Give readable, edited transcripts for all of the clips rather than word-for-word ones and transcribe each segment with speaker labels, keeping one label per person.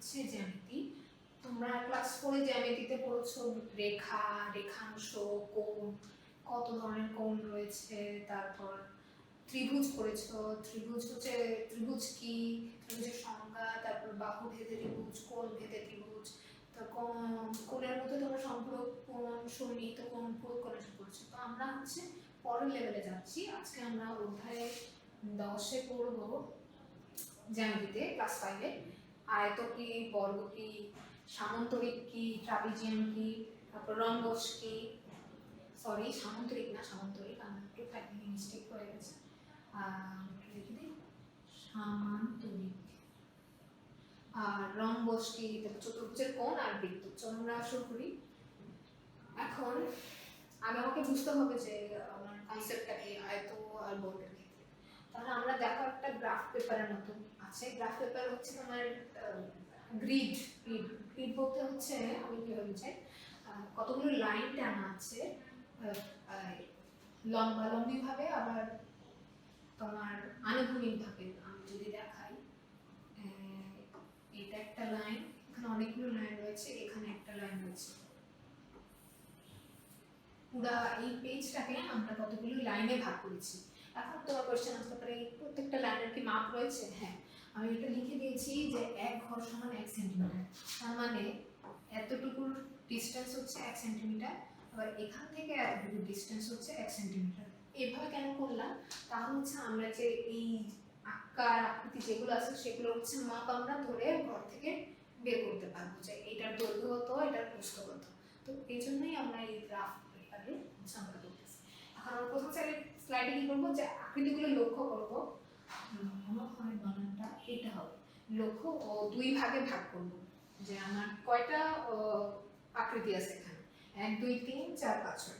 Speaker 1: হচ্ছে জ্যামিতি। তোমরা ক্লাস 4 এ জ্যামিতিতে পড়েছো রেখা, রেখাংশ, কোণ, কত ধরনের কোণ রয়েছে, তারপর ত্রিভুজ পড়েছো। ত্রিভুজ হচ্ছে ত্রিভুজ কি, ত্রিভুজের সংজ্ঞা, তারপর বাহু ভেদে ত্রিভুজ, কোণ ভেদে ত্রিভুজ। তো কোণের মধ্যে তোমরা সম্পূরক কোণ, সন্নিহিত কোণ, কোণ এসব পড়েছো। তো আমরা হচ্ছে পরের লেভেলে যাচ্ছি। আজকে আমরা অধ্যায় 10 এ পড়বো জ্যামিতিতে ক্লাস 5 এ আয়ত কি, বর্গ কি, সামান্তরিক কি, ট্রাপিজিয়াম কি, তারপর রম্বস কি, সরি সামান্তরিক না, সামান্তরিক আমার একটু টাইপিং মিস্টেক হয়ে গেছে, লিখে দিই সামান্তরিক। আর রম্বস কি, তারপর চতুর্ভুজের কোণ আর বৃত্ত। চলো আমরা শুরু করি। এখন আগে আমাকে বুঝতে হবে যে আমার কনসেপ্টটা কি আয়ত আর বর্গের ক্ষেত্রে। তাহলে আমরা দেখো একটা গ্রাফ পেপারের মতো আছে। গ্রাফ পেপার হচ্ছে তোমার গ্রিড। গ্রিড বলতে হচ্ছে আমি কিভাবে চাই, কতগুলো লাইন টানা আছে লম্বালম্বি ভাবে, আবার তোমার আনুভূমিক ভাবে। আমি যদি দেখাই, এটা একটা লাইন, এখানে অনেকগুলো লাইন রয়েছে, এখানে একটা লাইন রয়েছে। পুরা এই পেজটাকে আমরা কতগুলো লাইনে ভাগ করেছি। এখন তোমার কোশ্চেন আসতে পারে প্রত্যেকটা লাইনের কি মাপ রয়েছে? হ্যাঁ, আমি এটা লিখে দিয়েছি যে 1 ঘর সমান 1 সেন্টিমিটার। তার মানে এতটুকুর ডিসটেন্স হচ্ছে 1 সেন্টিমিটার, আবার এখান থেকে এতটুকুর ডিসটেন্স হচ্ছে 1 সেন্টিমিটার। এভাবে কেন করলাম? তাহলে হচ্ছে আমরা যে এই আকার আকৃতি যেগুলো আছে সেগুলো হচ্ছে মাপ আমরা ধরে ঘর থেকে বের করতে পারবো যে এটার দৈর্ঘ্য কত, এটার প্রস্থ কত। তো এই জন্যই আমরা এই গ্রাফ পেপারে আমরা করতেছি। এখন আমরা প্রথম স্লাইডে কি করবো, যে আকৃতিগুলো লক্ষ্য করবো। আমার হয় বানানটা এটা হবে, লক্ষ্য ও 2 ভাগে ভাগ করবো। যে আমার কয়টা আকৃতি আছে এখানে, 1 2 3 4 5 6।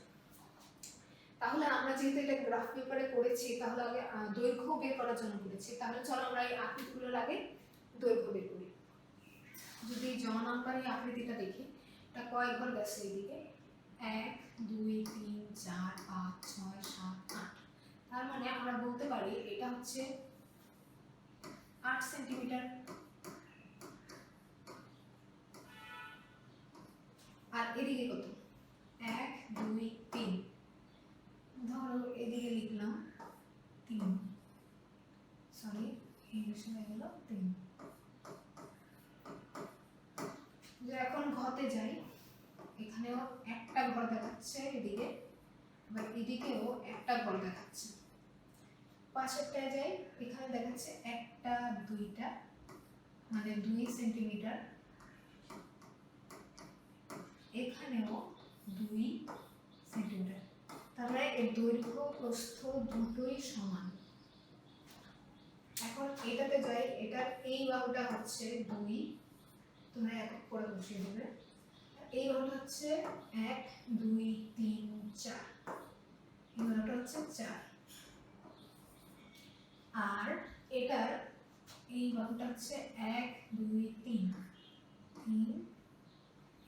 Speaker 1: তাহলে আমরা যেহেতু এটা গ্রাফ পেপারে করেছি, তাহলে আগে দৈর্ঘ্য বের করার জন্য করেছি। তাহলে চলো আমরা এই আকৃতিগুলোর আগে দৈর্ঘ্য বের করি। যদি জ নাম্বারের আকৃতিটা দেখি, এটা কয় ঘর গেছে এদিকে, 1 2 3 4 5 6 7 8। তার মানে আমরা বলতে পারি এটা হচ্ছে 8 সেন্টিমিটার। আর এদিকে কত, 1 2 3, ধরো এদিকে লিখলাম 3, সরি ইংলিশে হয়ে গেল 3। যে এখন ঘতে যাই, এখানেও একটা ঘর দেখাচ্ছে এদিকে, আবার এদিকেও একটা ঘর দেখাচ্ছে। পাশেরটায় যাই, এখানে দেখাচ্ছে একটা দুইটা, মানে 2 সেন্টিমিটার। এখানেও 2 সেন্টিমিটার। তাহলে এর দৈর্ঘ্য প্রস্থ দুটোই সমান। এখন এটাতে যাই, এটার এই বাহুটা হচ্ছে 2, তোমরা এক এক করে বসিয়ে দেবে। এই বাহুটা হচ্ছে 1 2 3 4, এই বাহুটা হচ্ছে 4। আর এটার এই বাহুটা হচ্ছে 1 2 3 3,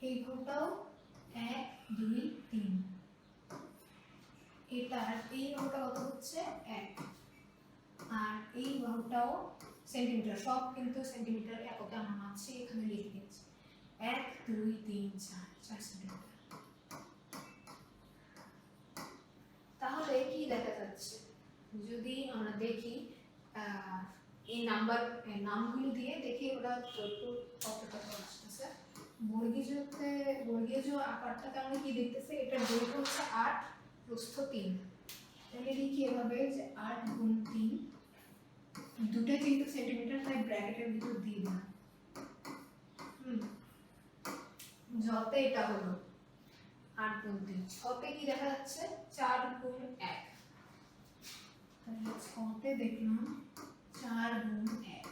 Speaker 1: এই বাহুটাও 1 2 3। এটার এই বাহুটা কত হচ্ছে 1, আর এই বাহুটাও সেন্টিমিটার, সব কিন্তু সেন্টিমিটার এককে আমরা মানছি, এখানে লিখে দিয়েছি 1 2 3 4 4 সেন্টিমিটার। তাহলে কি দেখা যাচ্ছে, যদি আমরা দেখি এই নামগুলো দিয়ে দেখি ওরা দৈর্ঘ্য কতটা আসতেছে। বর্গীয় যে আকারটাকে আমরা কি দেখতেছি, এটার দৈর্ঘ্য হচ্ছে 8, প্রস্থ 3। তাহলে লিখি এভাবে যে 8 গুণ 3, দুটোই কিন্তু সেন্টিমিটার, তাই ব্র্যাকেটের ভিতর দিয়ে দিলাম। যতে এটা হলো 8 গুণ 3, ছতে কি দেখা যাচ্ছে 4 গুণ 1। তাহলে ছতে দেখলাম 4 গুণ 1।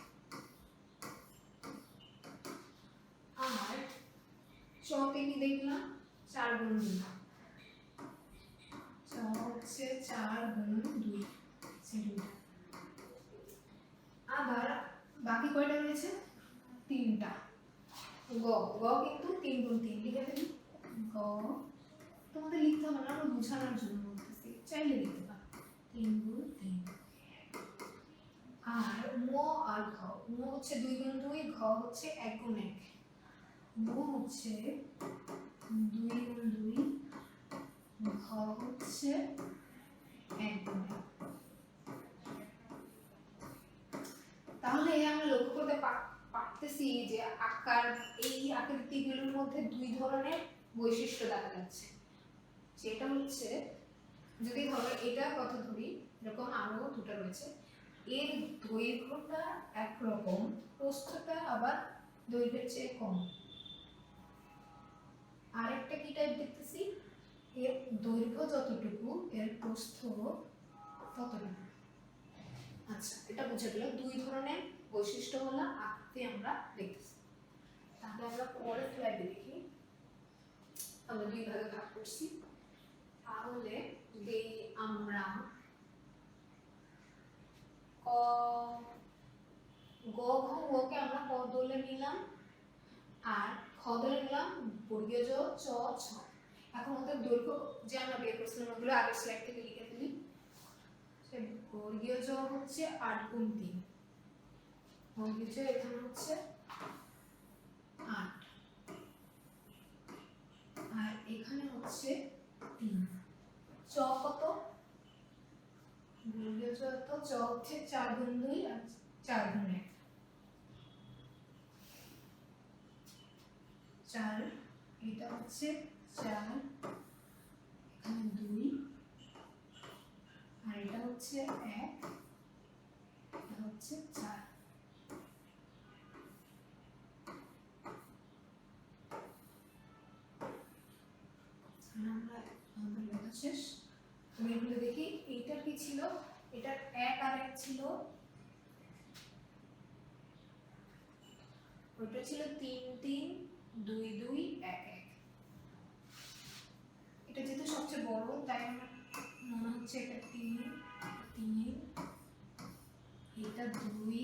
Speaker 1: আর চতে কি দেখলাম 4 গুণ 2, চ হচ্ছে 4 গুণ 2 সেন্টিমিটার। আবার বাকি কয়টা রয়েছে, 3টা। গ গ কিন্তু 3 গুণ 3 লিখে ফেলি। গ তোমাদের লিখতে হবে না, আমরা বোঝানোর জন্য বলতেছি, চাইলে লিখতে পারো 3 গুণ 3। আর ম আর ঘ, ম হচ্ছে 2 গুণ 2, ঘ হচ্ছে 1 গুণ 1। ম হচ্ছে 2 গুণ 2, ঘ হচ্ছে 1 গুণ 1। তাহলে আমরা লক্ষ্য করতে পারতেছি যে আকার, এই আকৃতিগুলোর মধ্যে দুই ধরনের বৈশিষ্ট্য দেখা যাচ্ছে। যেটা হচ্ছে, যদি ধরো এটা কথা ধরি, এরকম আরো দুটো রয়েছে, এর দৈর্ঘ্যটা একরকম, প্রস্থটা আবার দৈর্ঘ্যের চেয়ে কম। আরেকটা কি টাইপ দেখতেছি, এর দৈর্ঘ্য যতটুকু এর প্রস্থ ততটুকু। আচ্ছা, এটা বুঝে গেল দুই ধরনের বৈশিষ্ট্য হলো আকৃতি আমরা দেখতেছি। তাহলে আমরা পরের স্লাইডে দেখি, আমরা দুই ভাগে ভাগ করছি। তাহলে যদি আমরা ক গ ঘ কে আমরা ক দলে নিলাম, আর খ দলে নিলাম বর্গীয় জ চ ছ। এখন ওদের দৈর্ঘ্য যে আমরা বের করছিলাম ওগুলো আগের স্লাইড থেকে লিখে ফেলি। বর্গীয় জ হচ্ছে 8 গুণ 3, বর্গীয় জ এখানে হচ্ছে 8, আর এখানে হচ্ছে 3। চ কত? বর্গীয় জ তো চ হচ্ছে 4 গুণ 2 আর 4 গুণ 1, 4, এটা হচ্ছে 4, এখানে 2, আর এটা হচ্ছে 1, এটা হচ্ছে 4। আমরা আমাদের লেখা শেষ। আমি এগুলো দেখি, এইটার কি ছিল, এটার 1 আর 1 ছিল, ওটা ছিল 3 3 2 2 1 1। এটা যেহেতু সবচেয়ে বড় তাই আমার মনে হচ্ছে এটা 3 3, এটা 2,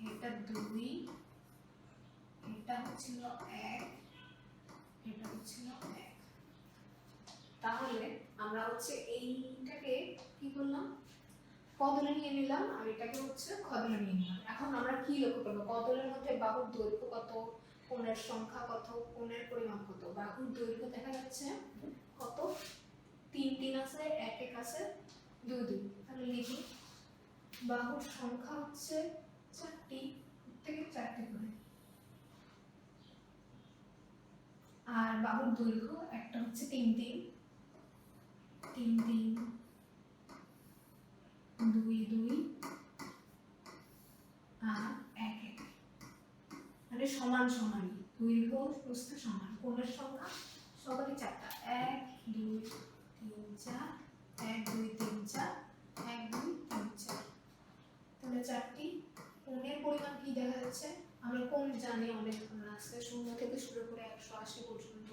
Speaker 1: এটা 2, এটা হচ্ছিল 1, এটা হচ্ছিল 1। তাহলে আমরা হচ্ছে এইটাকে কি করলাম, কদলে নিয়ে নিলাম, আর এটাকে হচ্ছে খদলে নিয়ে নিলাম। এখন আমরা কি লক্ষ্য করবো, কদলের মধ্যে বাহুর দৈর্ঘ্য কত, কোণের সংখ্যা কত, কোণের পরিমাপ কত। বাহুর দৈর্ঘ্য দেখা যাচ্ছে কত, 3 3 আছে, 1 1 আছে, 2 2। তাহলে লিখি বাহুর সংখ্যা হচ্ছে 4টি, থেকে 4টি করে, আর বাহুর দৈর্ঘ্য একটা হচ্ছে 3 3 3 3 2 2 আর 1 1, মানে সমান সমান, দৈর্ঘ্য প্রস্থ সমান। কোণের সংখ্যা সবারই 4টা, 1 2 3 4, 1 2 3 4, 1 2 3 4। তাহলে 4টি। কোণের পরিমাণ কি দেখা যাচ্ছে, আমরা কোণ জানি অনেক ধরনের আছে, 0 থেকে শুরু করে 180 পর্যন্ত।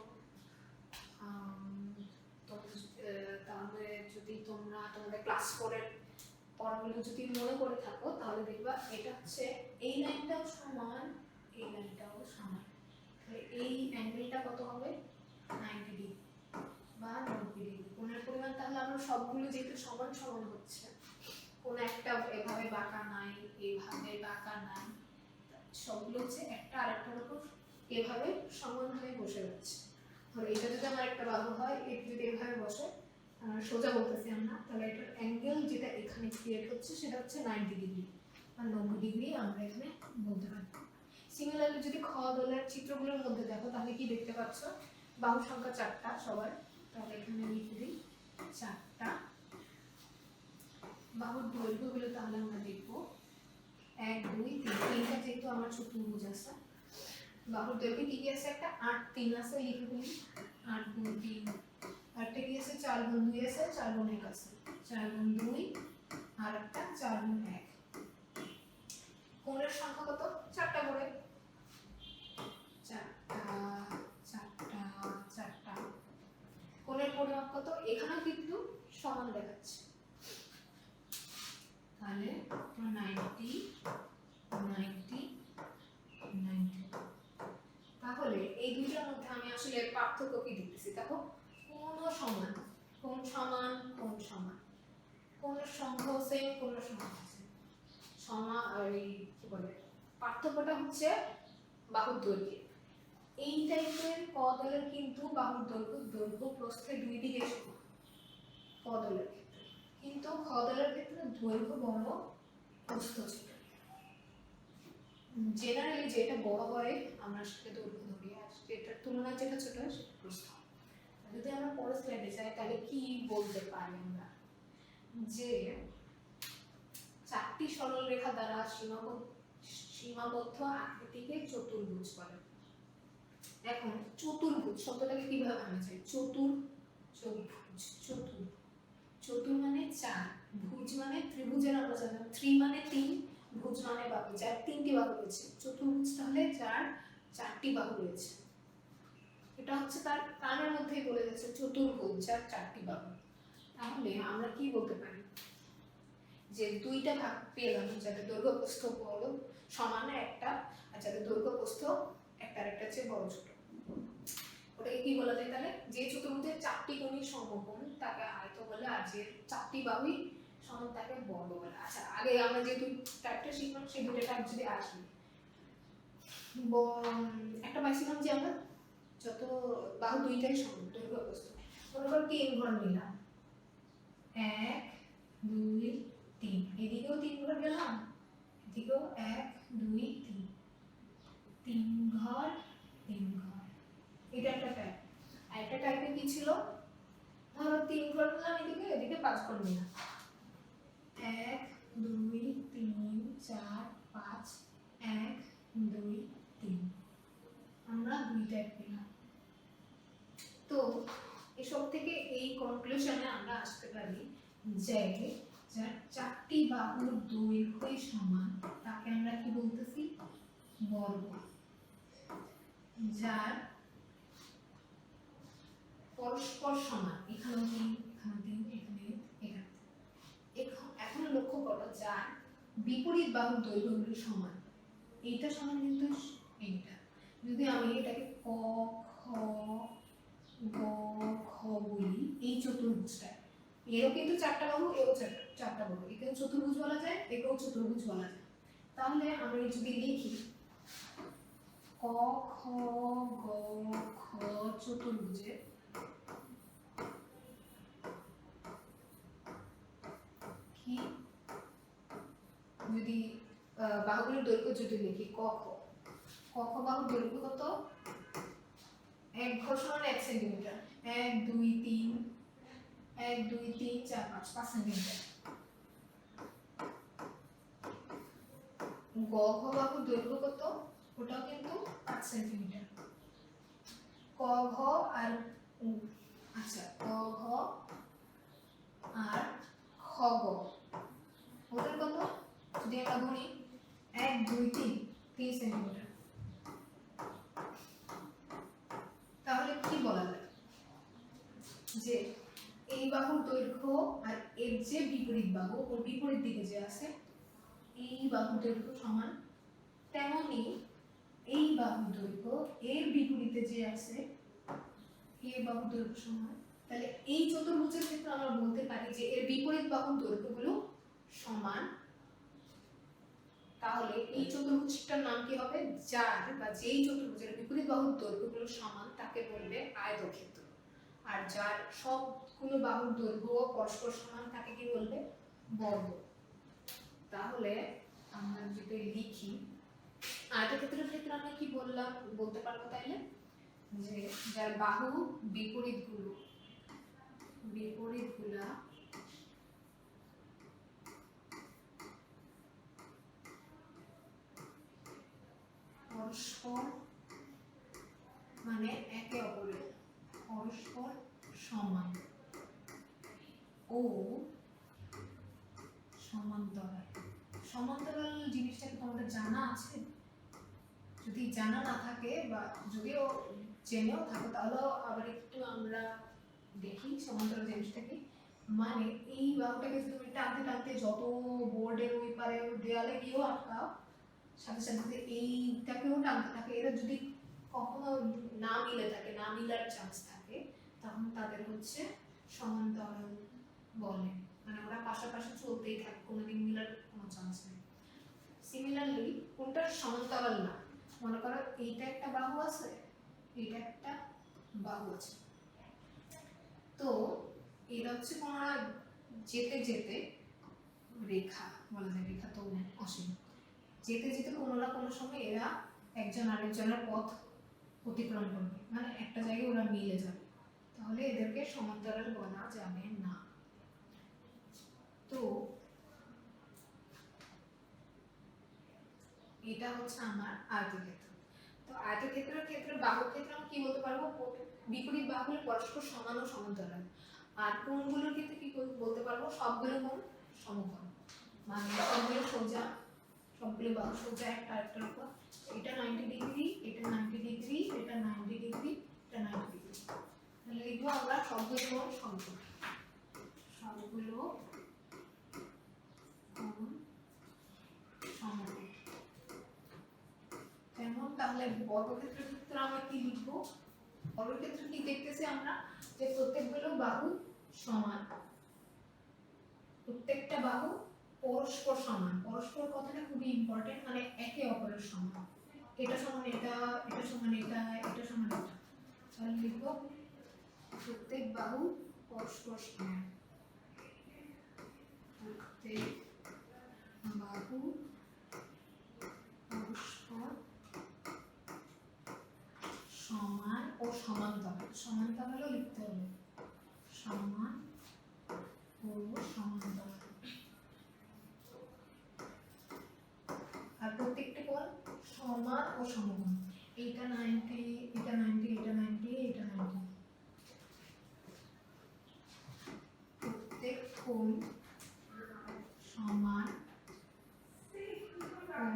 Speaker 1: তাহলে যদি তোমরা তোমাদের ক্লাস 4 এর পড়াগুলো যদি মনে করে থাকো তাহলে দেখবা এটা হচ্ছে এই লাইনটাও সমান, এই লাইনটাও সমান। তাহলে এই অ্যাঙ্গেলটা কত হবে, 90 ডিগ্রি বা 90 ডিগ্রি। কোণের পরিমাণ তাহলে আমরা সবগুলো যেহেতু সমান সমান হচ্ছে, কোন একটা এভাবে বাঁকা নাই, এইভাবে বাঁকা নাই, সবগুলো হচ্ছে একটা আরেকটার উপর এভাবে সমান হয়ে বসে যাচ্ছে। তাহলে এটা যদি আমার একটা বাহু হয়, এটা যদি এভাবে বসে, সোজা বলতেছি আমরা, তাহলে এটার অ্যাঙ্গেল যেটা এখানে ক্রিয়েট হচ্ছে সেটা হচ্ছে 90 ডিগ্রি আর 90 ডিগ্রি আমরা এখানে বলতে পারি। সিমিলারলি যদি খ দলের চিত্রগুলোর মধ্যে দেখো তাহলে কি দেখতে পাচ্ছ, বাহু সংখ্যা 4টা সবার, তাহলে এখানে লিখে দিই 4টা। বাহুর দৈর্ঘ্যগুলো তাহলে আমরা দেখবো 1 2 3, তিনটা যেহেতু আমার চতুর্ভুজ আছে, বাহুর দৈর্ঘ্য কি আছে, একটা 8 3 আছে, লিখে ফেলি 8 গুণ 3, আরেকটা কি আছে 4 গুণ 2 আছে, 4 গুণ 1 আছে, 4 গুণ 2 আর একটা 4 গুণ 1। কোণের সংখ্যা কত, 4টা করে, 4টা 4টা 4টা। কোণের পরিমাপ কত, এখানেও কিন্তু সমান দেখাচ্ছে, তাহলে 90 90 90। তাহলে এই দুইটার মধ্যে আমি আসলে পার্থক্য কি দেখতেছি, দেখো কোণ সমান, কোণ সমান, কোণ সমান, কোণের সংখ্যা সেম, কোণের সংখ্যা সেম। এই কি বলে পার্থক্যটা হচ্ছে বাহুর দৈর্ঘ্যে। এই টাইপের কদলের কিন্তু বাহুর দৈর্ঘ্য প্রস্থে দুই দিকে সমান কদলের ক্ষেত্রে, কিন্তু কদলের ক্ষেত্রে দৈর্ঘ্য বড় প্রস্থ ছোট। জেনারেলি যেটা বড় হয় আমরা সেটা দৈর্ঘ্য ধরি, আর যেটার তুলনায় যেটা ছোট হয় সেটা প্রস্থ। যদি আমরা পরের স্লাইডে যাই তাহলে কি বলতে পারি আমরা, যে চারটি সরল রেখা দ্বারা সীমাবদ্ধ আকৃতিকে চতুর্ভুজ বলে। এখন চতুর্ভুজ শব্দটাকে কিভাবে ভাঙা যায়? চতুর মানে চার, ভুজ মানে ত্রিভুজের আমরা জানলাম, ত্রি মানে তিন, ভুজ মানে বাহু, যার তিনটি বাহু রয়েছে। চতুর্ভুজ তাহলে যার চারটি বাহু রয়েছে। এটা হচ্ছে তার কানের মধ্যেই বলে যাচ্ছে চতুর্ভুজ যার চারটি বাহু। তাহলে আমরা কি বলতে পারি, যে দুইটা ভাগ পেলাম, যাদের দৈর্ঘ্য প্রস্থ বড় সমান একটা, আর যাদের দৈর্ঘ্য প্রস্থ একটা আরেকটা চেয়ে বড় ছোট, ওটাকে কি বলা যায়? তাহলে যে চতুর্ভুজের চারটি কোণই সমকোণ তাকে আয়ত বলে, আর যে চারটি বাহুই সমান তাকে বর্গ বলে। আচ্ছা, আগে আমরা যে টাইপটা শিখলাম সেই দুটো টাইপ যদি আসি, একটা পাইছিলাম যে আমরা যত বাহু দুইটাই সমান দৈর্ঘ্য প্রস্থ, মনে করো তিন ঘর নিলাম, 1 2 3, এদিকেও 3 ঘর গেলাম, এদিকেও 1 2 3, 3 ঘর 3 ঘর। এটা একটা টাইপ। আর একটা টাইপে কি ছিল, ধরো 3 ঘর নিলাম এদিকে, এদিকে 5 ঘর নিলাম, 1 2 3 4 5, 1 2 3, আমরা দুই টাইপ পেলাম। তো এসব থেকে এই কনক্লুশনে আমরা আসতে পারি যে যার চারটি বাহুর দৈর্ঘ্যই সমান তাকে আমরা কি বলতেছি? বর্গ। যার পরস্পর সমান, এখানেও তিন, এখানে তিন, এখানে এখানে। এখন লক্ষ্য করো যার বিপরীত বাহুর দৈর্ঘ্যগুলো সমান, এইটা সমান কিন্তু এইটা। যদি আমি এটাকে ক খ গ ঘ বলি, এই চতুর্ভুজটা, এরও কিন্তু চারটা বাহু, এও চারটা বাহু, একেও চতুর্ভুজ বলা যায়, একেও চতুর্ভুজ বলা যায়। তাহলে আমরা যদি লিখি ক খ গ ঘ চতুর্ভুজে কি, যদি বাহুগুলোর দৈর্ঘ্য যদি লিখি ক খ বাহুর দৈর্ঘ্য কত? এক ঘর সমান 1 সেন্টিমিটার, 1 2 3 1 2 3 4 5 5 সেন্টিমিটার। গ ঘ বাহুর দৈর্ঘ্য কত? ওটাও কিন্তু 5 সেন্টিমিটার। ক ঘ আর আচ্ছা ক ঘ আর খ গ ওদের কত? যদি আমরা ধরি 1 2 3 3 সেন্টিমিটার। তাহলে কি বলা যায়, যে এই বাহুর দৈর্ঘ্য আর এর যে বিপরীত বাহু, ওর বিপরীত দিকে যে আছে, এই বাহুর দৈর্ঘ্য সমান, তেমনি এই বাহুর দৈর্ঘ্য এর বিপরীতে যে আছে এই বাহুর দৈর্ঘ্য সমান। তাহলে এই চতুর্ভুজের ক্ষেত্রে আমরা বলতে পারি যে এর বিপরীত বাহুর দৈর্ঘ্যগুলো সমান। তাহলে এই চতুর্ভুজটার নাম কি হবে? যার বা যেই চতুর্ভুজের বিপরীত বাহুর দৈর্ঘ্যগুলো সমান তাকে বলবে আয়তক্ষেত্র, আর যার সবগুলো বাহুর দৈর্ঘ্য পরস্পর সমান তাকে কি বলবে? বর্গ। তাহলে আমরা যদি লিখি আয়তক্ষেত্রের ক্ষেত্রে আমরা কি বললাম, বলতে পারবো তাইলে, যে যার বাহু বিপরীতগুলা পরস্পর মানে একে অপরের পরস্পর সমান ও সমান্তরাল। সমান্তরাল জিনিসটা কি তোমাদের জানা আছে? যদি জানা না থাকে বা যদিও জেনেও থাকো, তাহলে আবার একটু আমরা দেখি সমান্তরাল জিনিসটা কি। মানে এই বাহুটাকে যদি তুমি টানতে টানতে যত বোর্ডের ওই পারে দেয়ালে গিয়েও আটকাও, সাথে সাথে যদি এইটাকেও টানতে থাকে, এরা যদি কখনো না মিলে থাকে, না মিলার চান্স থাকে, তখন তাদের হচ্ছে সমান্তরাল বলে। মানে ওরা পাশাপাশি চলতেই থাকে, কোনোদিন মিলার কোনো চান্স নেই। সিমিলারলি কোনটা সমান্তরাল না, মনে করো এইটা একটা বাহু আছে, এইটা একটা বাহু আছে, তো এটা হচ্ছে কোনো যেতে যেতে রেখা বলা যায়, রেখা তো অসীম, যেতে যেতে কোনো না কোনো সময় এরা একজন আরেকজনের পথ অতিক্রম করবে, মানে একটা জায়গায় ওরা মিলে যাবে, তাহলে এদেরকে সমান্তরাল বলা যাবে না। তো এটা হচ্ছে আমার আয়তক্ষেত্র। তো আয়তক্ষেত্রের ক্ষেত্রে বাহুর ক্ষেত্রে আমি কি বলতে পারবো, বিপরীত বাহুগুলো পরস্পর সমান ও সমান্তরাল। আর কোণগুলোর ক্ষেত্রে কি বলতে পারবো, সবগুলো কোণ সমকোণ, মানে সবগুলো সোজা, সবগুলো বাহু সোজা একটা আরেকটার উপর, এটা 90 ডিগ্রি, এটা 90 ডিগ্রি, এটা 90 ডিগ্রি, এটা 90 ডিগ্রি, তাহলে লিখবো আমরা সবগুলো কোণ সমকোণ, সবগুলো কোণ সমকোণ। যেমন তাহলে বর্গক্ষেত্রের ক্ষেত্রে আমরা কি লিখবো, বর্গক্ষেত্রে কি দেখতেছি আমরা যে প্রত্যেকগুলো বাহু সমান, প্রত্যেকটা বাহু পরস্পর সমান, পরস্পর কথাটা খুবই ইম্পর্টেন্ট, মানে একে অপরের সমান, এটা সমান এটা, এটা সমান এটা, এটা সমান এটা, তাহলে লিখবো প্রত্যেক বাহু পরস্পর সমান, প্রত্যেক বাহু পরস্পর সমান ও সমান্তরাল, সমান্তরালও লিখতে হবে, সমান ও সমান্তরাল, আর প্রত্যেকটা কোণ সমান ও সমকোণ, এটা 90, এটা 90, এটা 90, এটা 90, প্রত্যেক কোণ সমান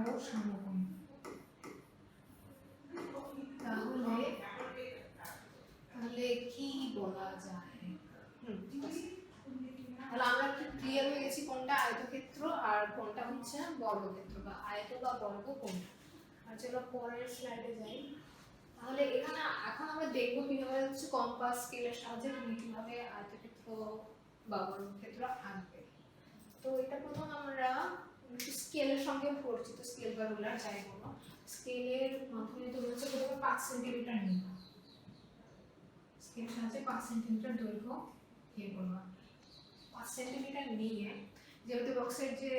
Speaker 1: ও সমকোণ। তাহলে কি বলা যায়, ঠিক আছে, তাহলে আমরা কি ক্লিয়ার হয়ে গেছি কোনটা আয়তক্ষেত্র আর কোনটা হচ্ছে বর্গক্ষেত্র, বা আয়ত বা বর্গ কোনটা। আর চলো পরের স্লাইডে যাই। তাহলে এখানে এখন আমরা দেখব কিভাবে হচ্ছে কম্পাস স্কেলের সাহায্যে তুমি কিভাবে আয়তক্ষেত্র বা বর্গক্ষেত্র আঁকবে। তো এটা প্রথম আমরা স্কেলের সঙ্গে পরিচিত, স্কেল বা রুলার যাই বলো, স্কেলের মাধ্যমে তুমি হচ্ছে প্রথমে 5 সেন্টিমিটার নিবে, স্কেলের সাহায্যে 5 সেন্টিমিটার দৈর্ঘ্য ইয়ে করবা, 5 সেন্টিমিটার নিয়ে যেহেতু বক্সের যে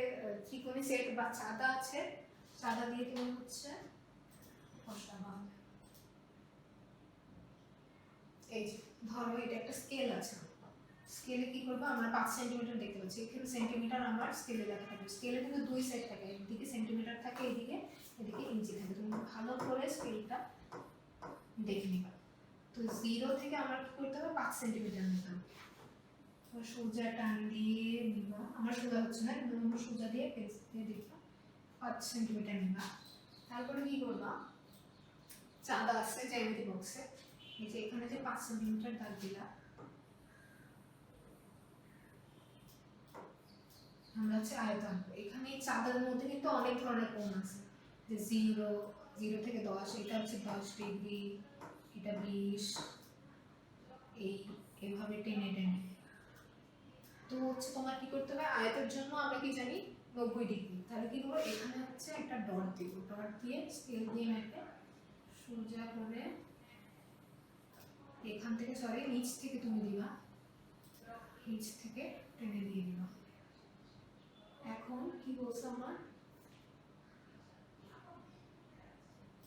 Speaker 1: ত্রিকোণী সেট বা চাঁদা আছে, চাঁদা দিয়ে তুমি হচ্ছে বসাবা। এই যে ধরো এটা একটা স্কেল আছে, স্কেলে কি করব, আমরা 5 সেন্টিমিটার দেখতে পাচ্ছি, এখানে সেন্টিমিটার আমার স্কেলে লেখা থাকবে, স্কেলে কিন্তু দুই সাইড থাকে, একদিকে সেন্টিমিটার থাকে, এদিকে ইঞ্চি থাকে, তুমি ভালো করে স্কেলটা দেখে নিবা। তো 0 থেকে আমরা কি করতে হবে, 5 সেন্টিমিটার নিতে হবে, সোজা টান দিয়ে নিবা, আমার সোজা হচ্ছে না কিন্তু আমরা সোজা দিয়ে পেজ দিয়ে দেখবা 5 সেন্টিমিটার নিবা। তারপরে কি করবা, চাঁদা আছে জ্যামিতি বক্সে, এই যে এখানে যে 5 সেন্টিমিটার দাগ দিলা, আমরা হচ্ছে আয়ত আঁকবো। এখানে চাঁদার মধ্যে কিন্তু অনেক ধরনের কোণ আছে, যে 0 থেকে 10, এটা হচ্ছে 10 ডিগ্রি, এটা 20, এইভাবে টেনে টেনে। তো হচ্ছে তোমার কি করতে হবে, আয়তের জন্য আমরা কি জানি 90 ডিগ্রি, তাহলে কি করবো, এখানে হচ্ছে একটা ডট দিব, ডট দিয়ে স্কেল দিয়ে মেপে সোজা করে এখান থেকে, সরি নিচ থেকে তুমি দিবা, নিচ থেকে টেনে দিয়ে দিবা। এখন কি বলছে আমার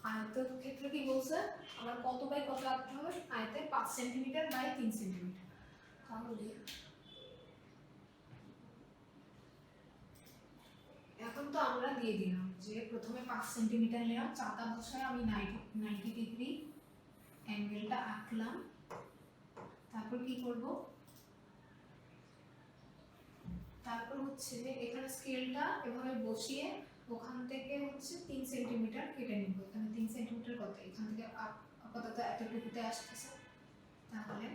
Speaker 1: আয়তক্ষেত্র, কি বলছে আমার কত বাই কত আঁকতে হবে, আয়তে 5 সেন্টিমিটার বাই 3 সেন্টিমিটার। তাহলে এখন তো আমরা দিয়ে দিলাম যে প্রথমে 5 সেন্টিমিটার নিলাম, চাঁদা বসায় আমি 90 ডিগ্রি অ্যাঙ্গেলটা আঁকলাম, তারপর কি করব, তারপর হচ্ছে এখানে স্কেলটা এভাবে বসিয়ে ওখান থেকে হচ্ছে 3 সেন্টিমিটার কেটে নিব, এখানে 3 সেন্টিমিটার কত, এখান থেকে আপাতত এতটুকুতে আসতেছে, তাহলে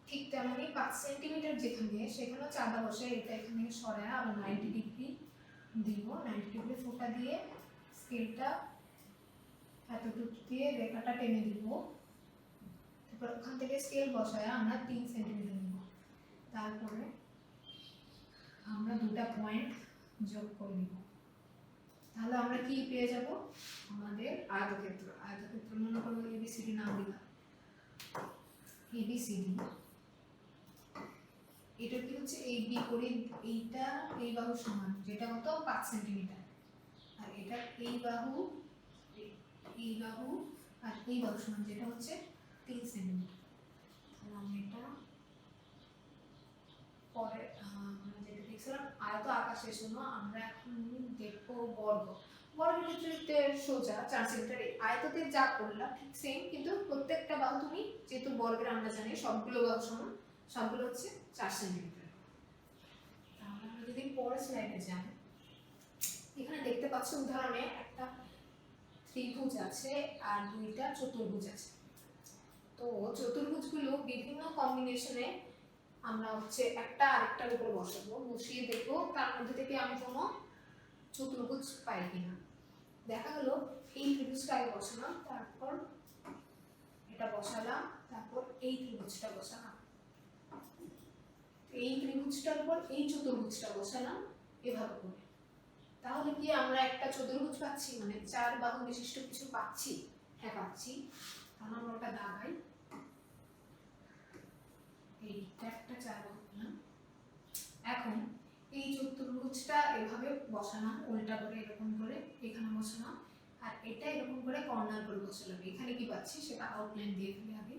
Speaker 1: ঠিক তেমনি 5 সেন্টিমিটার যেখানে, সেখানেও চাঁদা বসে এটা এখানে সরায় আবার 90 ডিগ্রি দিব, 90 ডিগ্রি ফোঁটা দিয়ে স্কেলটা এতটুকু দিয়ে রেখাটা টেনে দিব, তারপর ওখান থেকে স্কেল বসায় আমরা 3 সেন্টিমিটার নিব, তারপরে আমরা দুটা পয়েন্ট যোগ করে দিব, তাহলে আমরা কি পেয়ে যাব, আমাদের আয়তক্ষেত্র। আয়তক্ষেত্র মনে করো এবিসিডি নাম দিলাম, এবিসিডি। এটা কি হচ্ছে এই বি করে, এইটা এই বাহু সমান, যেটা কত 5 সেন্টিমিটার, আর এটা এই বাহু আর এই বাহু সমান, যেটা হচ্ছে 3 সেন্টিমিটার। তাহলে আমি এটা পরে আমরা যেটা দেখছিলাম আয়ত আঁকা শেষ হলো, আমরা এখন দেখবো বর্গ। বর্গের ক্ষেত্রে সোজা 4 সেন্টিমিটার। আয়ততে যা করলাম ঠিক সেম, কিন্তু প্রত্যেকটা বাহু তুমি যেহেতু বর্গের আমরা জানি সবগুলো বাহু সমান, সবগুলো হচ্ছে 4 সেন্টিমিটার। তাহলে আমরা যদি পরের স্লাইডে যাই, এখানে দেখতে পাচ্ছ উদাহরণে একটা ত্রিভুজ আছে আর দুইটা চতুর্ভুজ আছে। তো চতুর্ভুজগুলো বিভিন্ন কম্বিনেশনে আমরা হচ্ছে একটা আরেকটার উপর বসাবো, বসিয়ে দেখবো তার মধ্যে থেকে আমি কোনো চতুর্ভুজ পাই কিনা। দেখা গেলো এই ত্রিভুজটা আগে বসালাম, তারপর এটা বসালাম, তারপর এই ত্রিভুজটা বসালাম, এই ত্রিভুজটার উপর এই চতুর্ভুজটা বসালাম, এভাবে করে। তাহলে কি আমরা একটা চতুর্ভুজ পাচ্ছি, মানে 4 বাহু বিশিষ্ট কিছু পাচ্ছি? হ্যাঁ পাচ্ছি। তাহলে আমরা ওটা দাগাই, এইটা একটা 4 বাহু না। এখন এই চতুর্ভুজটা এভাবে বসালাম, উল্টা করে এরকম করে এখানে বসালাম, আর এটা এরকম করে কর্নার করে বসালাম। এখানে কি পাচ্ছি সেটা আউটলাইন দিয়ে ফেলি আগে।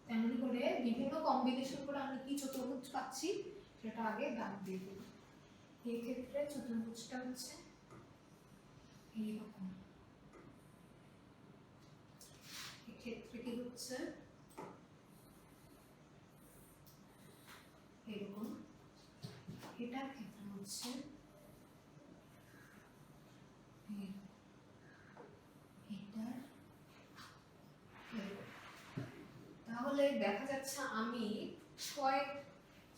Speaker 1: তেমনি করে বিভিন্ন কম্বিনেশন করে আমরা কি চতুর্ভুজ পাচ্ছি সেটা আগে দাগ দিয়ে দিই। এই ক্ষেত্রে চতুর্ভুজটা হচ্ছে এইরকম, এক্ষেত্রে কি হচ্ছে এরকম, এটার ক্ষেত্রে হচ্ছে তাহলে দেখা যাচ্ছে আমি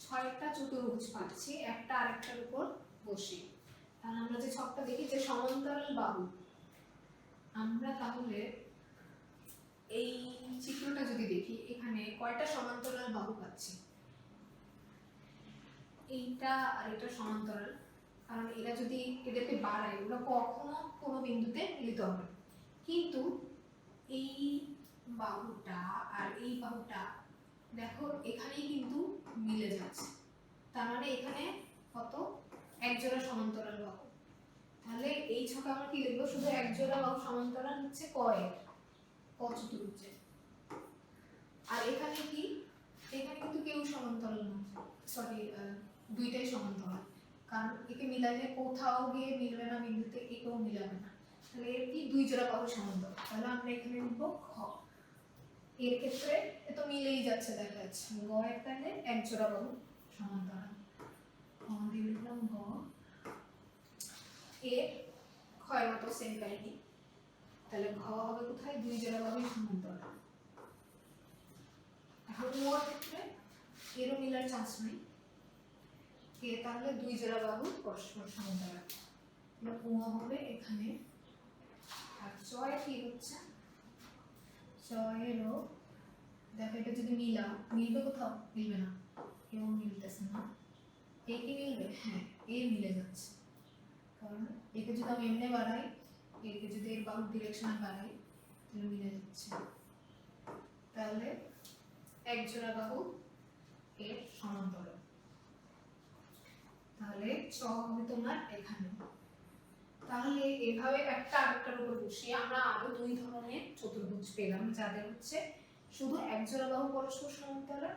Speaker 1: ছয়টা চতুর্ভুজ পাচ্ছি একটা আরেকটার উপর বসে। তাহলে আমরা যে ছকটা দেখি যে সমান্তরাল বাহু, আমরা তাহলে এই চিত্রটা যদি দেখি এখানে কয়টা সমান্তরাল বাহু পাচ্ছি, এইটা আর এটা সমান্তরাল, কারণ এরা যদি এদেরকে বাড়ায় ওরা কখনো কোনো বিন্দুতে মিলিত হবে। কিন্তু এই বাহুটা আর এই বাহুটা দেখো এখানেই কিন্তু মিলে যাচ্ছে, তার মানে এখানে কত এক জোড়া সমান্তরাল বাহু। তাহলে এই ছকে আমরা কি লিখবো, শুধু এক জোড়া বাহু সমান্তরাল হচ্ছে ক চতুর্ভুজে। আর এখানে কি, এখানে কিন্তু কেউ সমান্তরাল না, সরি দুইটাই সমান্তরাল, কারণ একে মিলাইলে কোথাও গিয়ে মিলবে না বিন্দুতে, একেও মিলাবে না। তাহলে এর কি 2 জোড়া বাহু সমান্তরাল। তাহলে আমরা এখানে লিখবো খ। এর ক্ষেত্রে এ তো মিলেই যাচ্ছে, দেখা যাচ্ছে গ এর তাহলে এক জোড়া বাহু সমান্তরাল, দিয়ে লিখলাম গ। এর ক্ষয়ের মতো সেম কাহিনী, তাহলে ঘ হবে কোথায় 2 জোড়া বাহু সমান্তরাল। এখন ওর ক্ষেত্রে এরও মিলার চান্স নেই, এ তাহলে 2 জোড়া বাহু পরস্পর সমান্তরাল, ও হবে এখানে। আর জয় কি হচ্ছে, জয়েরও দেখো এটা যদি মিলবে কোথাও, মিলবে না, কেউ মিলতেছে না। এ কি মিলবে, হ্যাঁ এ মিলে যাচ্ছে, কারণ একে যদি আমি এমনি বাড়াই, একে যদি এর বাহুর ডিরেকশন বাড়াই তাহলে মিলে যাচ্ছে। তাহলে এক জোড়া বাহু এর সমান্তরাল। তাহলে ছ হবে তোমার এখানে। তাহলে এভাবে একটা আরেকটার উপর বসিয়ে আমরা আরো 2 ধরনের চতুর্ভুজ পেলাম, যাদের হচ্ছে শুধু এক জোড়া বাহু পরস্পর সমান্তরাল,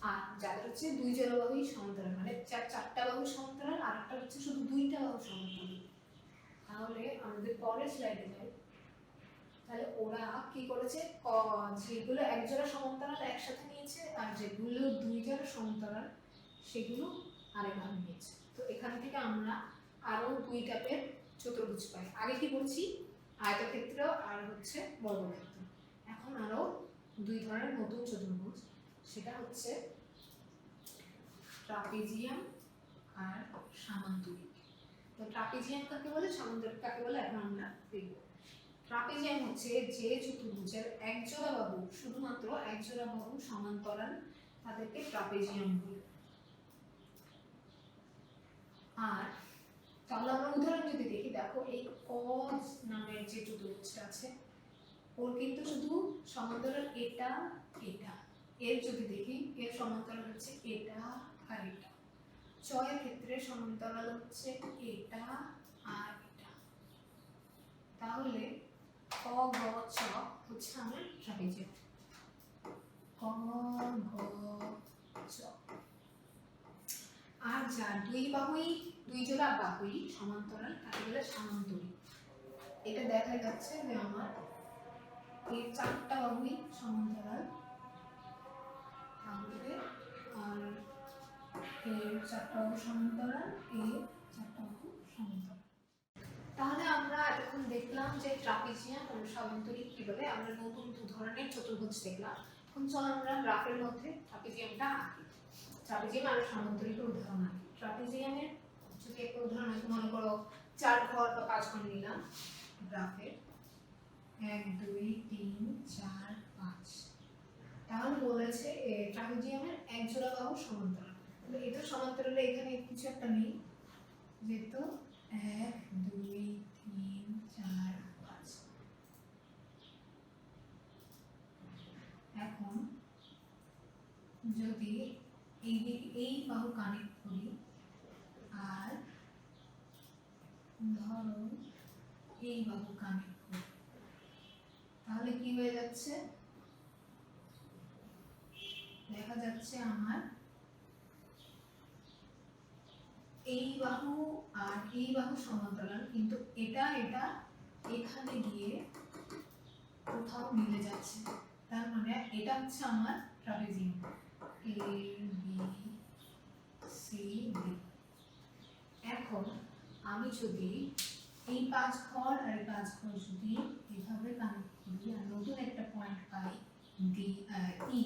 Speaker 1: আর যাদের হচ্ছে 2 জোড়া বাহুই সমান্তরাল, মানে 4টা বাহু সমান্তরাল, আর একটা হচ্ছে শুধু 2টা বাহু সমান্তরাল। তাহলে আমাদের পরের স্লাইডে যাই। তাহলে ওরা কি করেছে, যেগুলো এক জোড়া সমান্তরাল একসাথে নিয়েছে, আর যেগুলো 2 জোড়া সমান্তরাল সেগুলো আরেকভাবে নিয়েছে। তো এখান থেকে আমরা আরো 2 টাইপের চতুর্ভুজ পাই। আগে কি বলছি, আয়তক্ষেত্র আর হচ্ছে বর্গক্ষেত্র। এখন আরো 2 ধরনের নতুন চতুর্ভুজ, সেটা হচ্ছে ট্রাপিজিয়াম আর সামান্তরিক। তো ট্রাপিজিয়াম কাকে বলে, সামান্তরিক কাকে বলে, এখন আমরা দেখব। ট্রাপিজিয়াম হচ্ছে যে চতুর্ভুজের এক জোড়া বাহু, শুধুমাত্র এক জোড়া বাহু সমান্তরাল, তাদেরকে ট্রাপিজিয়াম বলে। আর তাহলে আমরা উদাহরণ যদি দেখি, দেখো এই কজ নামের যে চতুর্ভুজটা আছে ওর কিন্তু শুধু সমান্তরাল এটা এটা, এর যদি দেখি এর সমান্তরাল হচ্ছে এটা আর এটা। চয়ের ক্ষেত্রে সমান্তরাল হচ্ছে এটা আর এটা। তাহলে ক গ চ হচ্ছে আমার ট্রাপিজিয়াম। ক গ চ। আর যা দুই জোড়া বাহুই সমান্তরাল তাকে বলে সামান্তরিক। এটা দেখা যাচ্ছে যে আমার এর চারটা বাহুই সমান্তরাল, তাহলে আর এর চারটা বাহু সমান্তরাল, এর চারটা বাহু সমান্তরাল। তাহলে আমরা এখন দেখলাম যে ট্রাপিজিয়াম ও সামান্তরিক কি বলে। আমরা নতুন দু ধরনের চতুর্ভুজ দেখলাম। এখন চলো আমরা গ্রাফের মধ্যে ট্রাপিজিয়ামটা আঁকি। ট্রাপিজিয়াম আর সামান্তরিকের উদাহরণ আঁকি। ট্রাপিজিয়ামের যদি একটা উদাহরণ আছে, মনে করো 4 ঘর বা 5 ঘর নিলাম গ্রাফের, 1 2 3 4 5। তাহলে বলেছে ট্রাপিজিয়ামের এক জোড়া বাহু সমান্তরাল। তাহলে এটা সমান্তরালে এখানে কিছু একটা নেই, যেহেতু 1 2 3 4 5। এখন যদি এই বাহু কানেক্ট করি আর ধরো এই বাহু কানেক্ট করি, তাহলে কি হয়ে যাচ্ছে? দেখা যাচ্ছে আমার এই বাহু আর এই বাহু সমান্তরাল, কিন্তু এটা এটা এখানে গিয়ে কোথাও মিলে যাচ্ছে। তার মানে এটা হচ্ছে আমার trapezium. A B C D. এখন আমি যদি এই 5 ঘর আর এই 5 ঘর যদি এভাবে কানেক্ট করি আর নতুন একটা পয়েন্ট পাই ডি ই,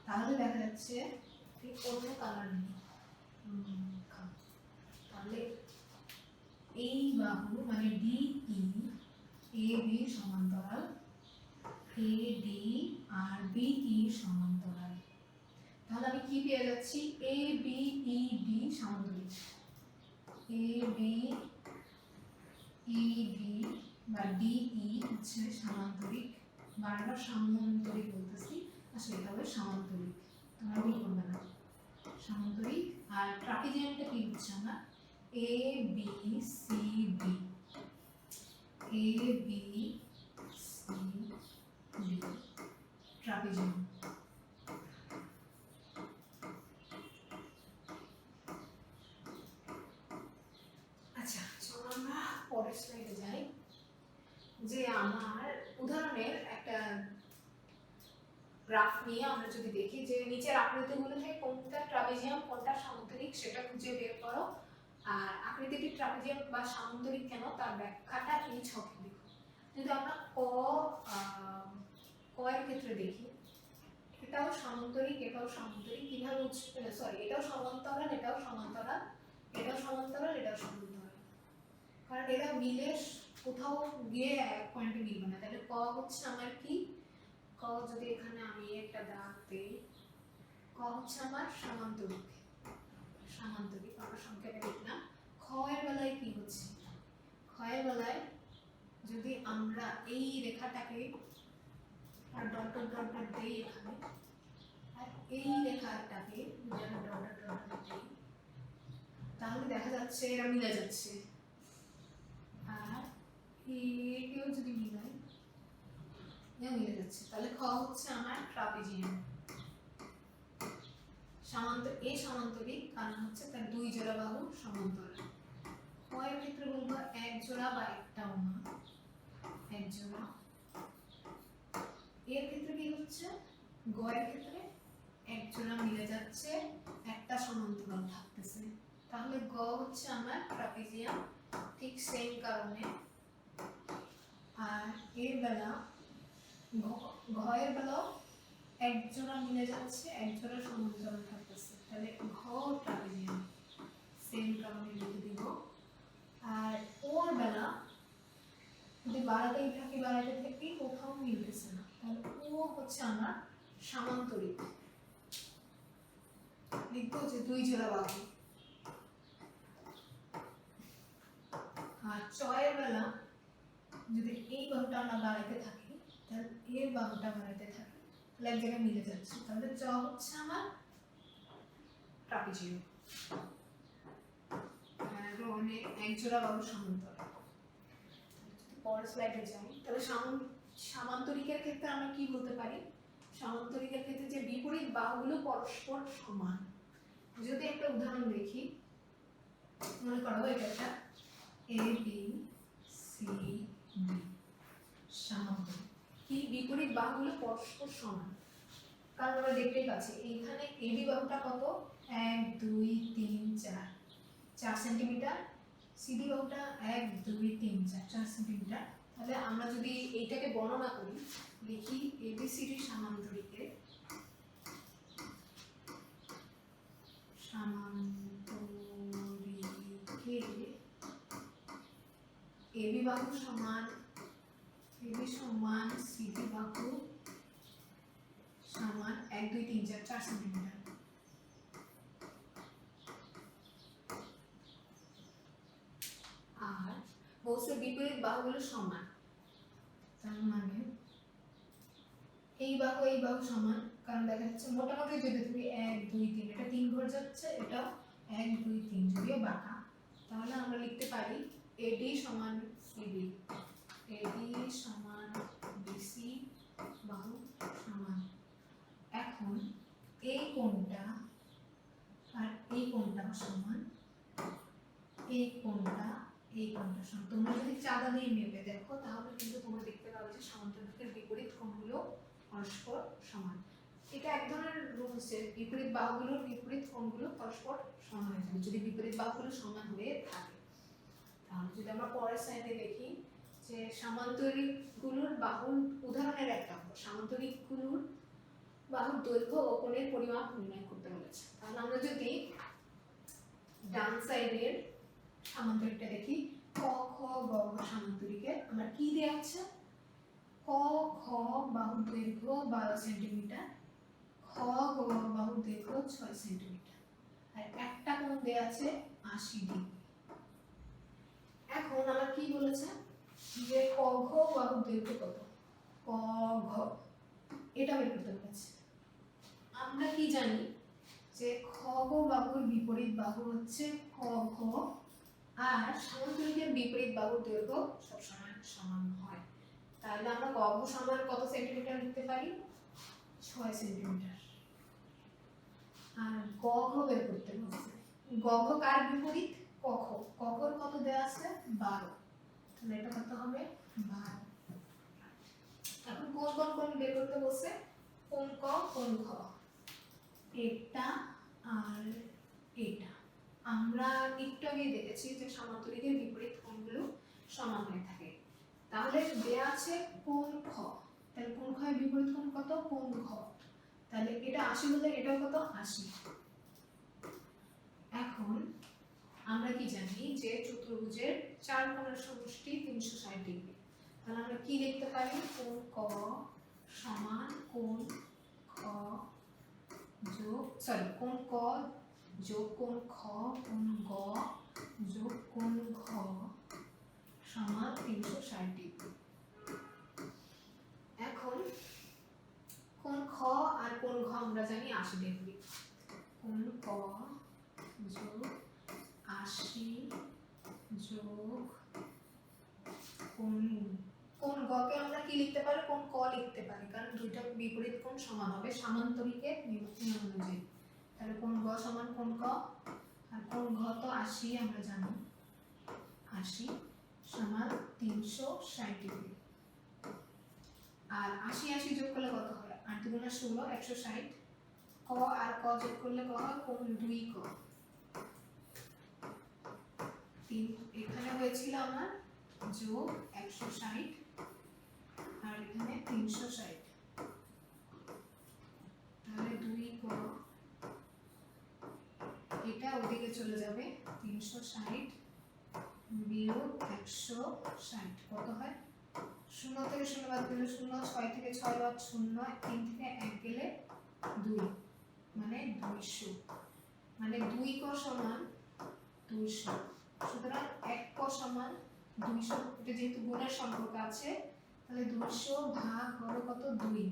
Speaker 1: তাহলে দেখা যাচ্ছে অন্য কালার নেই। তাহলে এই বাহু মানে ডি ই এ বি সমান্তরাল, A D R B E সমান্তরাল। তাহলে আমি কি পেয়ে যাচ্ছি? A B E D সমান্তরিক। A B E D বা ডি ই হচ্ছে সামান্তরিক। বারবার সামান্তরিক বলতেছি, আসলে এটা হবে সামান্তরিক, তোমরা ভুল করবে না। সামান্তরিক। আর ট্রাপিজিয়ামটা কি হচ্ছে আমার? A B C D. A B C D trapezium. আচ্ছা, চলো আমরা পরের স্লাইডে যাই। যে আমার উদাহরণের একটা গ্রাফ নিয়ে আমরা যদি দেখি যে নিচের আকৃতিগুলো থেকে কোনটা ট্রাপিজিয়াম কোনটা সামান্তরিক সেটা খুঁজে বের করো। আর আকৃতিটি ট্রাপিজিয়াম বা সামান্তরিক কেন তার ব্যাখ্যাটা এই ছকে দেখো। যদি আমরা ক এর ক্ষেত্রে দেখি, এটাও সামান্তরিক এটাও সামান্তরিক। কিভাবে সরি, এটাও সমান্তরাল এটাও সমান্তরাল, এটাও সমান্তরাল এটাও সমান্তরাল, কারণ এরা মিলে কোথাও গিয়ে এক পয়েন্টে মিলবে না। তাহলে ক হচ্ছে আমার কি? ক যদি এখানে আমি একটা দাগ দেই, ক হচ্ছে আমার সামান্তরিক। সামান্তরিক আমরা সংক্ষেপে লিখলাম। খ এর বেলায় কি হচ্ছে? খ এর বেলায় যদি আমরা এই রেখাটাকে আর ডট ডট ডট ডট দেই এখানে, আর এই রেখাটাকে যদি আমরা ডট ডট ডট ডট দেই, তাহলে দেখা যাচ্ছে এরা মিলে যাচ্ছে। আর একেও যদি মিলাই, এও মিলে যাচ্ছে। তাহলে খ হচ্ছে আমার ট্রাপিজিয়াম। এই সামান্তরিক কারণ হচ্ছে তার 2 জোড়া বাহু সমান্তরাল। খ এর ক্ষেত্রে বলবো এক জোড়া বা একটাও না, এক জোড়া। এর ক্ষেত্রে কি হচ্ছে? গ এর ক্ষেত্রে এক জোড়া মিলে যাচ্ছে, একটা সমান্তরাল থাকতেছে। তাহলে গ হচ্ছে আমার ট্রাপিজিয়াম, ঠিক সেম কারণে। আর এর বেলা ঘ এর বেলাও এক জোড়া মিলে যাচ্ছে, এক জোড়া সমান্তরাল থাকতেছে। তাহলে ঘ ট্রাপিজিয়াম, সেম কারণে লিখে দিব। আর ওর বেলা যদি বাড়াতেই থাকি কোথাও মিলতেছে না, তাহলে ও হচ্ছে আমার সামান্তরিক। লিখবো যে 2 জোড়া বাহু। আর চয়ের বেলা যদি এই বাহুটা আমরা বাড়াইতে থাকি তাহলে এর বাহুটা বাড়াইতে থাকি, তাহলে এক জায়গায় মিলে যাচ্ছে। তাহলে চ হচ্ছে আমার ট্রাপিজিয়াম, অনেক এক জোড়া বাহু সমান্তরাল। পরের স্লাইডে যাই, তাহলে সামান্তরিকের ক্ষেত্রে আমরা কি বলতে পারি? সামান্তরিকের ক্ষেত্রে যে বিপরীত বাহুগুলো পরস্পর সমান। যদি একটা উদাহরণ দেখি, মনে করো এটা একটা এ বি সি ডি সামান্তরিক, কি বিপরীত বাহুগুলো পরস্পর সমান। কারণ আমরা দেখতেই পাচ্ছি এইখানে এবি বাহুটা কত, 1 2 3 4 4 সেন্টিমিটার, সিডি বাহুটা 1 2 3 4 4 সেন্টিমিটার। তাহলে আমরা যদি এইটাকে বর্ণনা করি, লিখি এবিসিডি সামান্তরিকে এবি বাহু সমান সিডি বাহু সমান 1 2 3 4 4 সেন্টিমিটার। আর বলছে বিপরীত বাহুগুলো সমান, তার মানে এই বাহু সমান। কারণ দেখা যাচ্ছে মোটামুটি যদি তুমি 1 2 3 এটা 3 ঘর যাচ্ছে, এটাও 1 2 3, যদিও বাঁকা, তাহলে আমরা লিখতে পারি এডি সমান সিডি, এডি সমান বিসি বাহু সমান। এখন এই কোণটা আর এই কোণটা সমান, এই কোণটা সমান। তোমরা যদি চাঁদা দিয়ে মেপে দেখো তাহলে কিন্তু তোমরা দেখতে পাবে যে সমান্তরালের বিপরীত কোণগুলো পরস্পর সমান। এটা এক ধরনের রুল হচ্ছে বিপরীত বাহুগুলোর বিপরীত কোণগুলো পরস্পর সমান হয়ে যাবে যদি বিপরীত বাহুগুলো সমান হয়ে থাকে। তাহলে যদি আমরা পরের সাইডে দেখি যে সামান্তরিকগুলোর বাহুর উদাহরণের একটা অঙ্ক, সামান্তরিকগুলোর বাহুর দৈর্ঘ্য ও কোণের পরিমাপ নির্ণয় করতে বলেছে। তাহলে আমরা যদি ডান সাইডের সামান্তরিকটা দেখি, ক খ গ ঘ সামান্তরিকে আমরা কি দেয়া আছে, ক খ বাহুর দৈর্ঘ্য 12 সেন্টিমিটার, খ গ বাহুর দৈর্ঘ্য 6 সেন্টিমিটার, আর একটা কোণ দেয়া আছে 80 ডিগ্রি। এখন আমরা কি বলেছে যে ক ঘ বাহুর দৈর্ঘ্য কত, ক ঘ এটা বের করতে বলেছে। আমরা কি জানি যে খ গ বাহুর বিপরীত বাহু হচ্ছে ক ঘ, আর সামান্তরিকের বিপরীত বাহুর দৈর্ঘ্য সবসময় সমান হয়। তাহলে আমরা ক ঘ সমান কত সেন্টিমিটার লিখতে পারি, 6 সেন্টিমিটার। আর গ ঘ বের করতে বলছে, গ ঘ কার বিপরীত, ক খ, ক ঘর কত দেয়া আছে 12, তাহলে এটা কত হবে 12। এখন কোন বের করতে বলছে, কোন ক কোন খ, এটা আর এটা। আমরা একটু আগে দেখেছি যে সমান্তরিকের বিপরীত কোণগুলো সমান হয়ে থাকে। তাহলে দেয়া আছে কোণ খ, তাহলে কোণ খ এর বিপরীত কোণ কত, কোণ ঘ, তাহলে এটা 80 হলে এটাও কত 80। এখন আমরা কি জানি যে চতুর্ভুজের চার কোণের সমষ্টি 360 ডিগ্রি। তাহলে আমরা কি লিখতে পারি, কোণ ক সমান কোণ খ যোগ কোণ ক যোগ কোণ খ কোণ গ যোগ কোণ ঘ সমান 360 ডিগ্রি। এখন কোণ খ আর কোণ ঘ আমরা জানি 80 ডিগ্রি, কোণ ক যোগ 80 যোগ কোণ গকে আমরা কি লিখতে পারি, কোণ ক লিখতে পারি, কারণ দুইটা বিপরীত কোণ সমান হবে সামান্তরিকের নিয়ম অনুযায়ী। তাহলে কোণ গ সমান কোণ ক, আর কোণ ঘ তো 80 আমরা জানি, 80 সমান 360 ডিগ্রি। আর 80 80 যোগ করলে কত হয়, 8 দুগুণে 16 160, ক আর ক যোগ করলে কত হয়, কোণ 2 ক। এখানে হয়েছিল আমার যোগ 160 আর এখানে 360, তাহলে 2 ক, এটা ওদিকে চলে যাবে 360 বিয়োগ 160 কত হয়, 0 থেকে 0 বাদ দিলে 0, 6 থেকে 6 বাদ 0, 3 থেকে 1 গেলে 2, মানে 200, মানে 2 ক সমান 200। সুতরাং 1 ক সমান 200, এটা যেহেতু গুণের সম্পর্ক আছে, তাহলে 200 ভাগ হলো কত 2,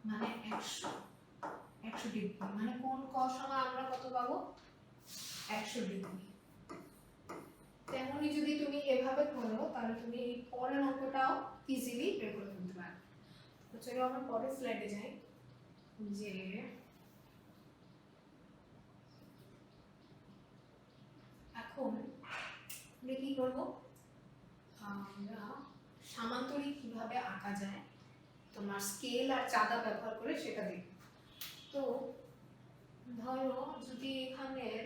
Speaker 1: মানে 100 ডিগ্রি। মানে কোণ ক সমান আমরা কত পাবো 100 ডিগ্রি। তেমনি যদি তুমি এভাবে করো তাহলে তুমি এই পরের অঙ্কটাও ইজিলি বের করে ফেলতে পারবে। তো চলো আমরা পরের স্লাইডে যাই। যে এখন আমরা কি করব, আমরা সামান্তরিক কিভাবে আঁকা যায় তোমার স্কেল আর চাঁদা ব্যবহার করে সেটা দেখব। তো ধরো যদি এখানের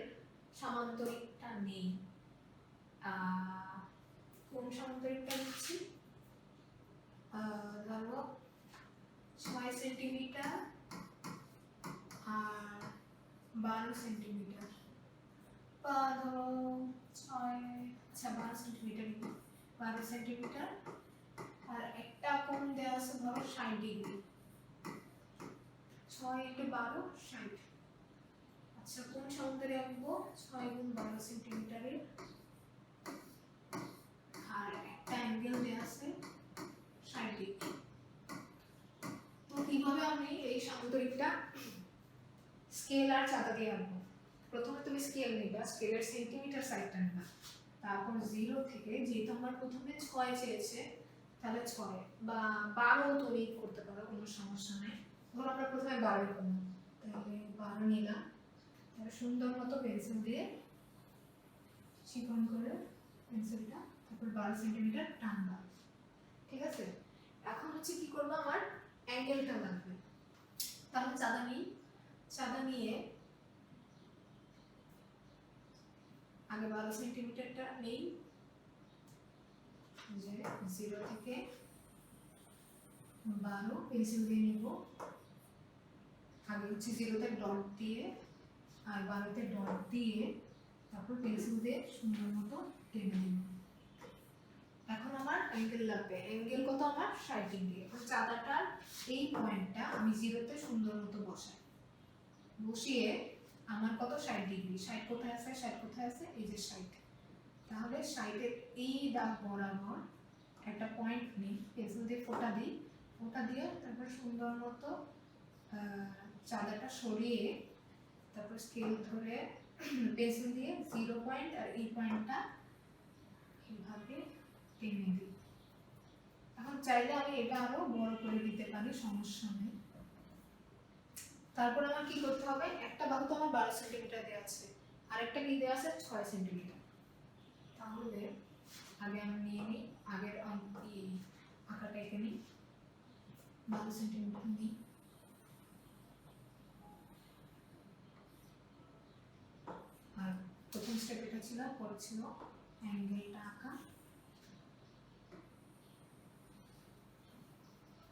Speaker 1: সামান্তরিকটা নেই, কোন সামান্তরিকটা নিচ্ছি, ধরো 6 সেন্টিমিটার আর 12 সেন্টিমিটার, বা ধরো 12 সেন্টিমিটার, 12 সেন্টিমিটার আর একটা কোণ দেওয়া আছে ধরো 60 ডিগ্রি, 6 × 12 60। আচ্ছা কোন সমান্তরে আঁকবো 6 × 12 সেন্টিমিটারের, আর একটা অ্যাঙ্গেল দেওয়া আছে 60 ডিগ্রি। তো কিভাবে আমি এই সামান্তরিকটা স্কেল আর চাঁদা দিয়ে আঁকবো? প্রথমে তুমি স্কেল নিবা, স্কেলের সেন্টিমিটার সাইডটা নিবা, তারপর 0 থেকে, যেহেতু আমার প্রথমে 6 চেয়েছে তাহলে 6 বা 12 তুমি করতে পারো, কোনো সমস্যা নেই। ধরো আমরা প্রথমে 12 করব, তাহলে 12 নিলাম, তাহলে সুন্দর মতো পেন্সিল দিয়ে চিকন করে পেন্সিলটা, তারপর 12 সেন্টিমিটার টানবা, ঠিক আছে। এখন হচ্ছে কি করব, আমার অ্যাঙ্গেলটা লাগবে, তাহলে চাঁদা নিই, চাঁদা নিয়ে আগে 12 সেন্টিমিটারটা নেই, যে 0 থেকে 12 পেন্সিল দিয়ে নিব, আগে হচ্ছে 0 তে ডট দিয়ে আর 12 তে ডট দিয়ে তারপর পেন্সিল দিয়ে সুন্দর মতো টেনে দিব। এখন আমার অ্যাঙ্গেল লাগবে, অ্যাঙ্গেল কত আমার 60 ডিগ্রি। এখন চাঁদাটার এই পয়েন্টটা আমি 0 তে সুন্দর মতো বসিয়ে আমার কত 60 ডিগ্রি, 60 কোথায় আছে, 60 কোথায় আছে, এই যে 60। তাহলে 60 এর এই দাগ বরাবর একটা পয়েন্ট নিই, পেন্সিল দিয়ে ফোঁটা দিই, ফোঁটা দিয়ে তারপর সুন্দর মতো চাঁদাটা সরিয়ে তারপর স্কেল ধরে পেন্সিল দিয়ে 0 পয়েন্ট আর এই পয়েন্টটা এইভাবে টেনে দিই। এখন চাইলে আমি এটা আরো বড় করে দিতে পারি, সমস্যা নেই। তারপর আমার কি করতে হবে, একটা বাহু তো আমার 12 সেন্টিমিটার দেওয়া আছে, আরেকটা কি দেওয়া আছে 6 সেন্টিমিটার। তাহলে আগে আমি নিয়ে নিই, আগের আঁকাটা এঁকে নিই, 12 সেন্টিমিটার নিই, আর প্রথম স্টেপ এটা ছিল, পরে ছিল অ্যাঙ্গেলটা আঁকা।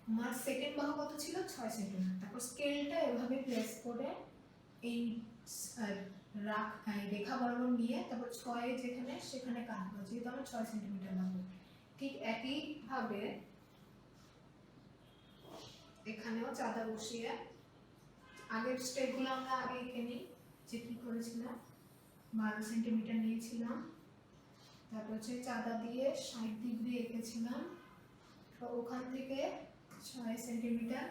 Speaker 1: আমার সেকেন্ড বাহু কত ছিল 6 সেন্টিমিটার। তারপর স্কেলটা এভাবে প্লেস করে এই রেখা বরাবর নিয়ে তারপর 6 যেখানে সেখানে কাটবো, যেহেতু আমার 6 সেন্টিমিটার লাগবে। ঠিক একইভাবে এখানেও চাঁদা বসিয়ে আগের স্টেপগুলো আমরা আগে এঁকে নিই, যে কি করেছিলাম 12 সেন্টিমিটার নিয়েছিলাম, তারপর হচ্ছে চাঁদা দিয়ে 60 ডিগ্রি এঁকেছিলাম, তো ওখান থেকে 6 সেন্টিমিটার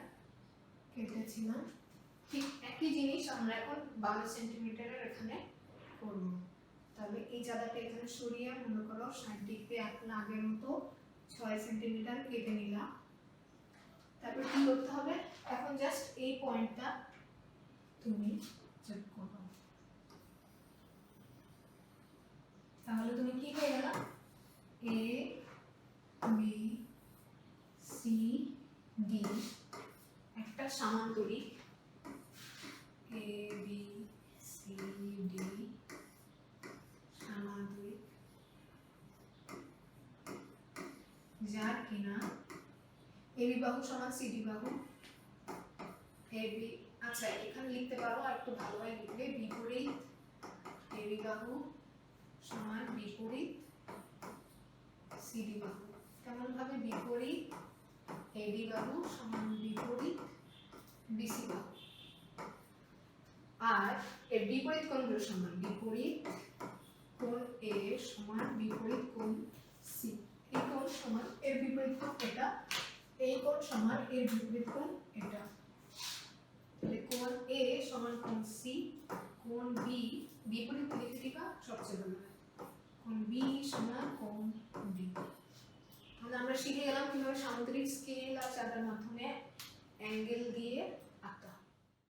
Speaker 1: কেটেছিলাম। ঠিক একই জিনিস আমরা এখন 12 সেন্টিমিটারের এখানে করব। তাহলে এই চাঁদাটা এখানে সরিয়ে মনে করো 60 ডিগ্রি এখন আগের মতো 6 সেন্টিমিটার কেটে নিলাম। তারপর কি করতে হবে, এখন জাস্ট এই পয়েন্টটা তুমি চেক করো, তাহলে তুমি কি পেয়ে গেল, এ বি সি ডি একটা সামান্তরিক, এ বি সি ডি সামান্তরিক, যার কিনা এবি বাহু সমান সিডি বাহু, এবি, আচ্ছা এখানে লিখতে পারো আর একটু ভালোভাবে লিখবে, বিপরীত এবি বাহু সমান বিপরীত সিডি বাহু। কেমন ভাবে, বিপরীত এডি বাহু সমান বিপরীত বিসি বাহু, আর এর বিপরীত কোণগুলো সমান, বিপরীত কোণ এ সমান বিপরীত কোণ সি। সমান এর বিপরীত কোণ এটা, এই কোণ সমান এর বিপরীত কোণ এটা। তাহলে কোণ A সমান কোণ C, কোণ B বিপরীত লিখে দিবা সবচেয়ে ভালো হয়। কোণ B সমান কোণ D। তাহলে আমরা শিখে গেলাম কিভাবে সামুদ্রিক স্কেল আর চার্টের মাধ্যমে অ্যাঙ্গেল দিয়ে